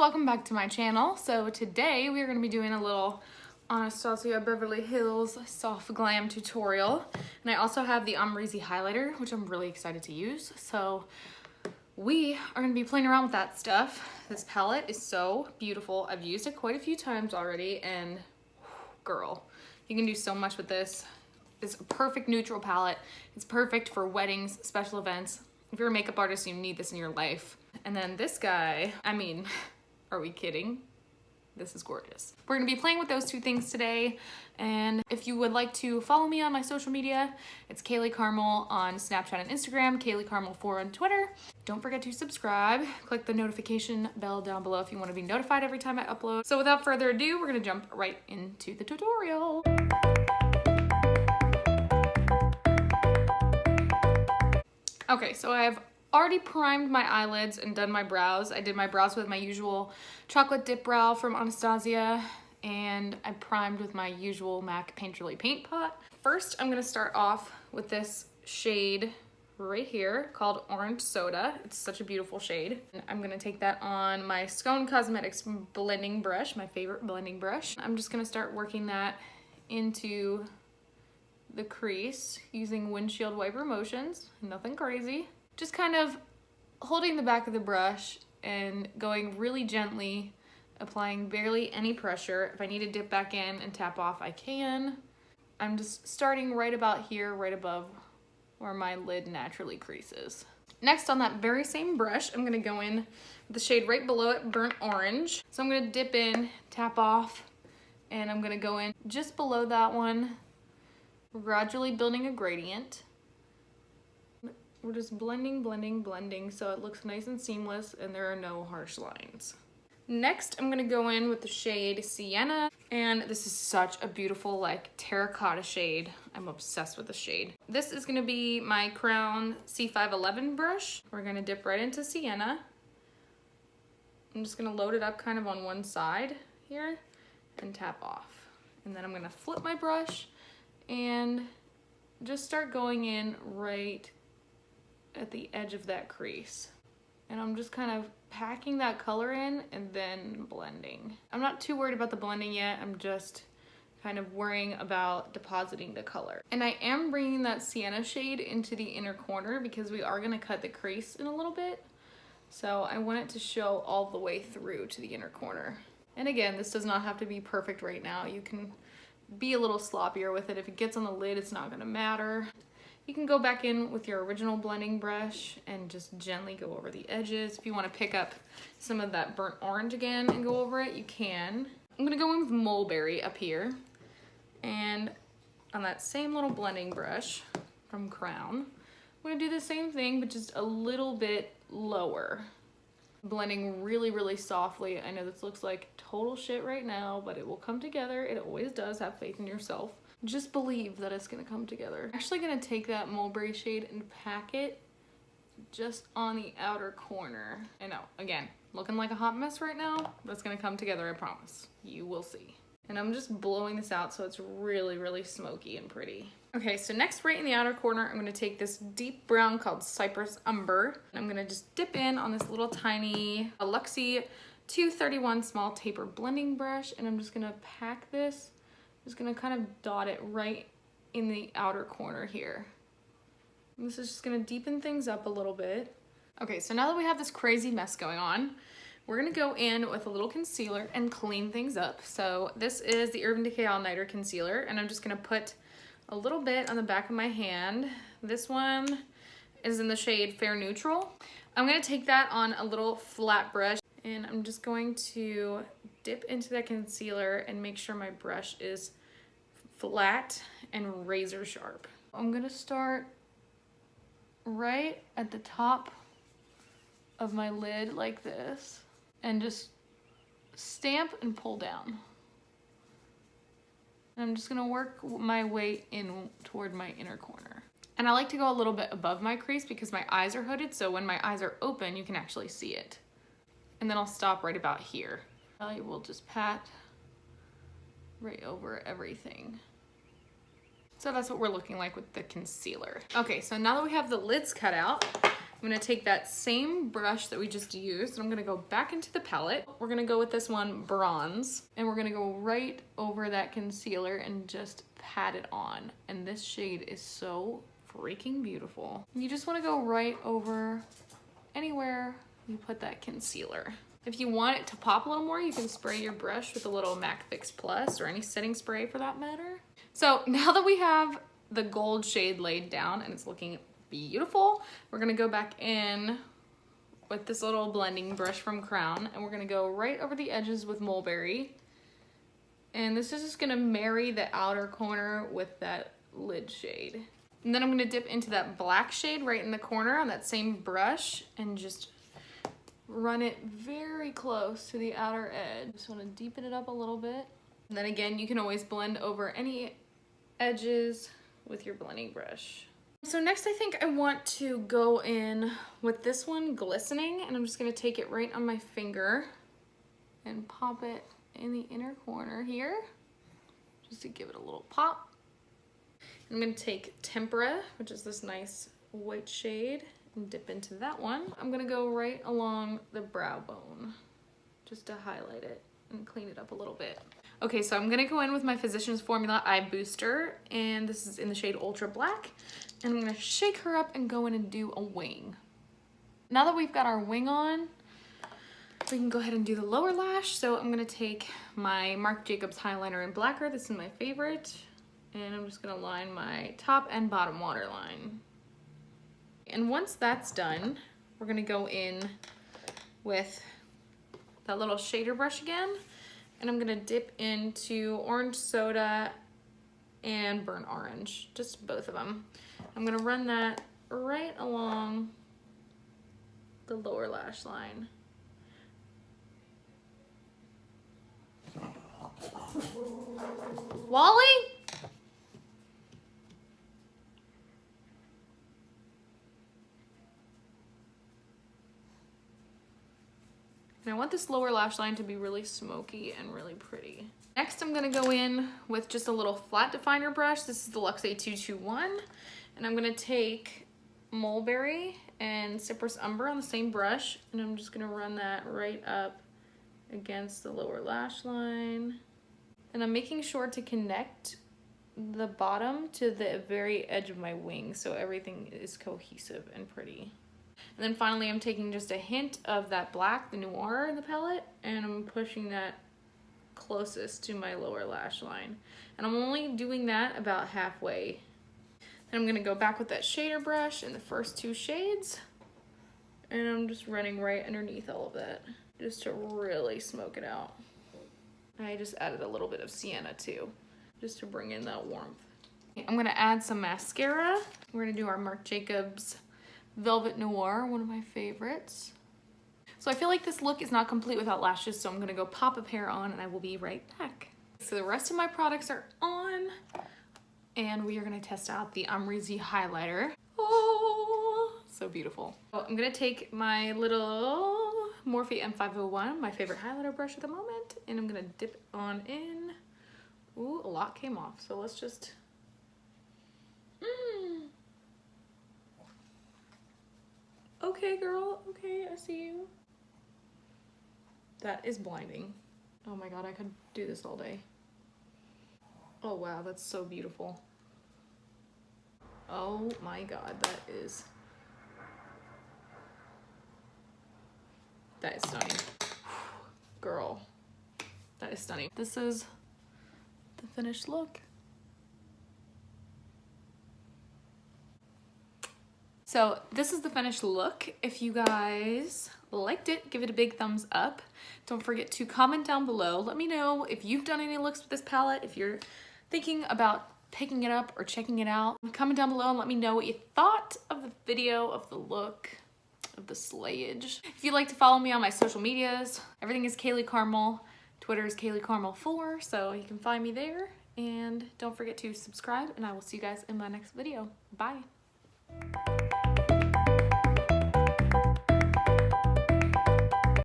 welcome back to my channel. So today we are going to be doing a little Anastasia Beverly Hills soft glam tutorial, and I also have the Amrezy highlighter, which I'm really excited to use. So we are going to be playing around with that stuff. This palette is so beautiful. I've used it quite a few times already, and girl, you can do so much with this. It's a perfect neutral palette. It's perfect for weddings, special events. If you're a makeup artist, you need this in your life. And then this guy, I mean, are we kidding? This is gorgeous. We're gonna be playing with those two things today. And if you would like to follow me on my social media, it's Kayleecarmel on Snapchat and Instagram, Kayleecarmel4 on Twitter. Don't forget to subscribe. Click the notification bell down below if you wanna be notified every time I upload. So without further ado, we're gonna jump right into the tutorial. Okay, so I've already primed my eyelids and done my brows. I did my brows with my usual chocolate dip brow from Anastasia, and I primed with my usual MAC Painterly paint pot. First, I'm gonna start off with this shade right here called Orange Soda. It's such a beautiful shade. And I'm gonna take that on my Scone Cosmetics blending brush, my favorite blending brush. I'm just gonna start working that into the crease using windshield wiper motions, nothing crazy. Just kind of holding the back of the brush and going really gently, applying barely any pressure. If I need to dip back in and tap off, I can. I'm just starting right about here, right above where my lid naturally creases. Next, on that very same brush, I'm gonna go in with the shade right below it, Burnt Orange. So I'm gonna dip in, tap off, and I'm gonna go in just below that one, gradually building a gradient. We're just blending, blending, blending so it looks nice and seamless and there are no harsh lines. Next, I'm gonna go in with the shade Sienna, and this is such a beautiful like terracotta shade. I'm obsessed with the shade. This is gonna be my Crown C511 brush. We're gonna dip right into Sienna. I'm just gonna load it up kind of on one side here and tap off. And then I'm gonna flip my brush and just start going in right at the edge of that crease. And I'm just kind of packing that color in and then blending. I'm not too worried about the blending yet. I'm just kind of worrying about depositing the color. And I am bringing that Sienna shade into the inner corner because we are gonna cut the crease in a little bit. So I want it to show all the way through to the inner corner. And again, this does not have to be perfect right now. You can be a little sloppier with it. If it gets on the lid, it's not gonna matter. You can go back in with your original blending brush and just gently go over the edges. If you want to pick up some of that burnt orange again and go over it, you can. I'm gonna go in with Mulberry up here, and on that same little blending brush from Crown, I'm gonna do the same thing but just a little bit lower. Blending really, really softly. I know this looks like total shit right now, but it will come together. It always does. Have faith in yourself. Just believe that it's gonna come together. I'm actually gonna take that Mulberry shade and pack it just on the outer corner. I know, again, looking like a hot mess right now, but it's gonna come together, I promise. You will see. And I'm just blowing this out so it's really, really smoky and pretty. Okay, so next, right in the outer corner, I'm gonna take this deep brown called Cypress Umber. I'm gonna just dip in on this little tiny Luxie 231 small taper blending brush, and I'm just gonna pack this. Just gonna kind of dot it right in the outer corner here. And this is just gonna deepen things up a little bit. Okay, so now that we have this crazy mess going on, we're gonna go in with a little concealer and clean things up. So this is the Urban Decay All Nighter Concealer, and I'm just gonna put a little bit on the back of my hand. This one is in the shade Fair Neutral. I'm gonna take that on a little flat brush, and I'm just going to dip into that concealer and make sure my brush is flat and razor sharp. I'm gonna start right at the top of my lid like this and just stamp and pull down. And I'm just gonna work my way in toward my inner corner. And I like to go a little bit above my crease because my eyes are hooded, so when my eyes are open, you can actually see it. And then I'll stop right about here. I will just pat right over everything. So that's what we're looking like with the concealer. Okay, so now that we have the lids cut out, I'm gonna take that same brush that we just used, and I'm gonna go back into the palette. We're gonna go with this one, Bronze, and we're gonna go right over that concealer and just pat it on. And this shade is so freaking beautiful. You just wanna go right over anywhere you put that concealer. If you want it to pop a little more, you can spray your brush with a little MAC Fix Plus or any setting spray for that matter. So now that we have the gold shade laid down and it's looking beautiful, we're gonna go back in with this little blending brush from Crown, and we're gonna go right over the edges with Mulberry. And this is just gonna marry the outer corner with that lid shade. And then I'm gonna dip into that black shade right in the corner on that same brush and just run it very close to the outer edge. Just wanna deepen it up a little bit. And then again, you can always blend over any edges with your blending brush. So next I think I want to go in with this one, Glistening, and I'm just gonna take it right on my finger and pop it in the inner corner here, just to give it a little pop. I'm gonna take Tempera, which is this nice white shade, and dip into that one. I'm gonna go right along the brow bone, just to highlight it and clean it up a little bit. Okay, so I'm gonna go in with my Physicians Formula Eye Booster, and this is in the shade Ultra Black. And I'm gonna shake her up and go in and do a wing. Now that we've got our wing on, we can go ahead and do the lower lash. So I'm gonna take my Marc Jacobs highlighter in Blacker. This is my favorite. And I'm just gonna line my top and bottom waterline. And once that's done, we're gonna go in with that little shader brush again. And I'm gonna dip into Orange Soda and Burnt Orange, just both of them. I'm gonna run that right along the lower lash line. Wally? And I want this lower lash line to be really smoky and really pretty. Next, I'm gonna go in with just a little flat definer brush. This is the Luxe A221. And I'm gonna take Mulberry and Cypress Umber on the same brush, and I'm just gonna run that right up against the lower lash line. And I'm making sure to connect the bottom to the very edge of my wing so everything is cohesive and pretty. And then finally, I'm taking just a hint of that black, the Noir in the palette, and I'm pushing that closest to my lower lash line. And I'm only doing that about halfway. Then I'm gonna go back with that shader brush in the first two shades, and I'm just running right underneath all of that, just to really smoke it out. I just added a little bit of sienna too, just to bring in that warmth. I'm gonna add some mascara. We're gonna do our Marc Jacobs Velvet Noir, one of my favorites. So I feel like this look is not complete without lashes, so I'm gonna go pop a pair on and I will be right back. So the rest of my products are on, and we are gonna test out the Amrezy highlighter. Oh, so beautiful. So I'm gonna take my little Morphe M501, my favorite highlighter brush at the moment, and I'm gonna dip on in. Ooh, a lot came off, so let's just, Okay, girl, okay, I see you. That is blinding. Oh my God, I could do this all day. Oh wow, that's so beautiful. Oh my God, that is stunning. Girl, that is stunning. This is the finished look. So this is the finished look. If you guys liked it, give it a big thumbs up. Don't forget to comment down below. Let me know if you've done any looks with this palette, if you're thinking about picking it up or checking it out. Comment down below and let me know what you thought of the video, of the look, of the slayage. If you'd like to follow me on my social medias, everything is Kayleecarmel. Twitter is Kayleecarmel4, so you can find me there. And don't forget to subscribe, and I will see you guys in my next video. Bye.